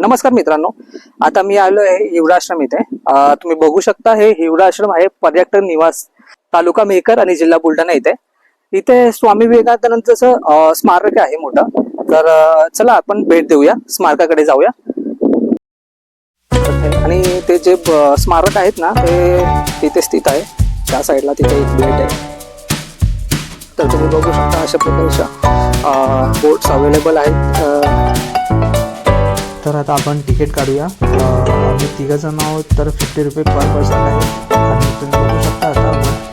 नमस्कार मित्रांनो, आता मी आलो आहे हिवराश्रम इथे. तुम्ही बघू शकता हे हिवराश्रम आहे पर्यटन निवास, तालुका मेहकर आणि जिल्हा बुलढाणा इथे. इथे स्वामी विवेकानंदाचं स्मारक आहे मोठं. तर चला आपण भेट देऊया, स्मारकाकडे जाऊया. आणि ते जे स्मारक आहेत ना ते तिथे स्थित आहे, त्या साईडला तिथे एक गेट आहे. तर तुम्ही बघू शकता अशा प्रकारच्या बोट्स अवेलेबल आहेत. तर आता आपण तिकीट काढूया. आम्ही 3 जण आहोत, तर 50 रुपये पर पर्सन आहे. आणि तुम्ही बघू शकता आता